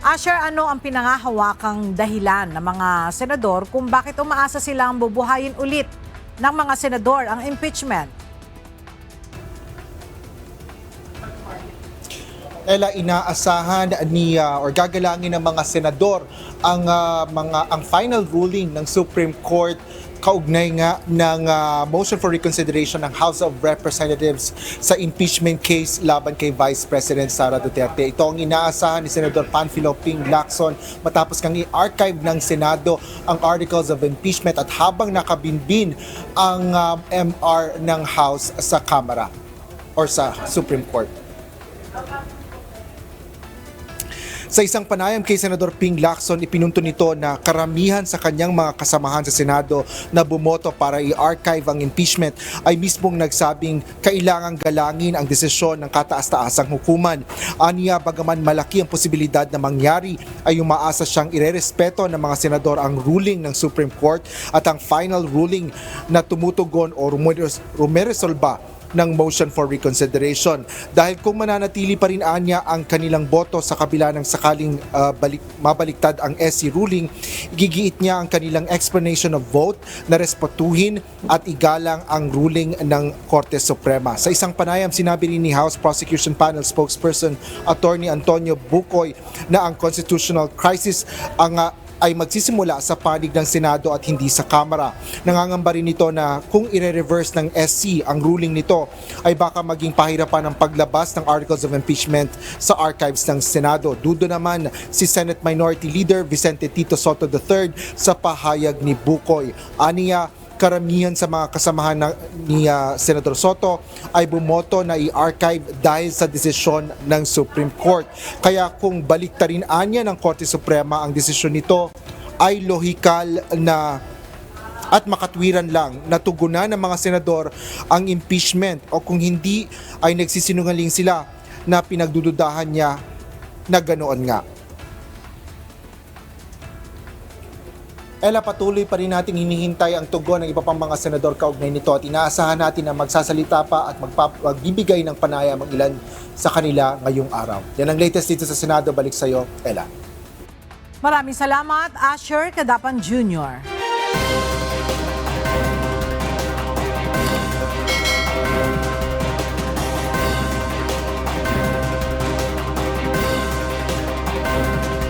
Asher, ano ang pinangahawakang dahilan ng mga senador kung bakit umaasa silang bubuhayin ulit ng mga senador ang impeachment? Inaasahan ni or gagalangin ng mga senador ang ang final ruling ng Supreme Court kaugnay nga ng motion for reconsideration ng House of Representatives sa impeachment case laban kay Vice President Sara Duterte. Ito ang inaasahan ni Senador Panfilo Ping Lacson matapos kang i-archive ng Senado ang articles of impeachment at habang nakabinbin ang MR ng House sa Kamara or sa Supreme Court. Sa isang panayam kay Senador Ping Lacson, ipinunto nito na karamihan sa kanyang mga kasamahan sa Senado na bumoto para i-archive ang impeachment ay mismong nagsabing kailangang galangin ang desisyon ng kataas-taasang hukuman. Aniya, bagaman malaki ang posibilidad na mangyari, ay umaasa siyang irerespeto ng mga senador ang ruling ng Supreme Court at ang final ruling na tumutugon o rumeresolba ng motion for reconsideration. Dahil kung mananatili pa rin anya ang kanilang boto sa kabila ng sakaling mabaliktad ang SC ruling, igigiit niya ang kanilang explanation of vote na respetuhin at igalang ang ruling ng Korte Suprema. Sa isang panayam, sinabi rin ni House Prosecution Panel spokesperson Attorney Antonio Bucoy na ang constitutional crisis ay magsisimula sa panig ng Senado at hindi sa Kamara. Nangangamba rin ito na kung ire-reverse ng SC ang ruling nito ay baka maging pahirapan ang paglabas ng articles of impeachment sa archives ng Senado. Dudo naman si Senate Minority Leader Vicente Tito Soto III sa pahayag ni Bucoy. Aniya, karamihan sa mga kasamahan ni Senador Soto ay bumoto na i-archive dahil sa desisyon ng Supreme Court. Kaya kung baliktarin anya ng Korte Suprema ang desisyon nito, ay lohikal na at makatwiran lang na tugunan ng mga senador ang impeachment o kung hindi ay nagsisinungaling sila na pinagdududahan niya na ganoon nga. Patuloy pa rin nating hinihintay ang tugon ng iba pang mga senador kaugnay nito at inaasahan natin na magsasalita pa at magbibigay ng panayam ang ilan sa kanila ngayong araw. Yan ang latest dito sa Senado. Balik sa iyo, Ella. Maraming salamat, Asher Cadapan Jr.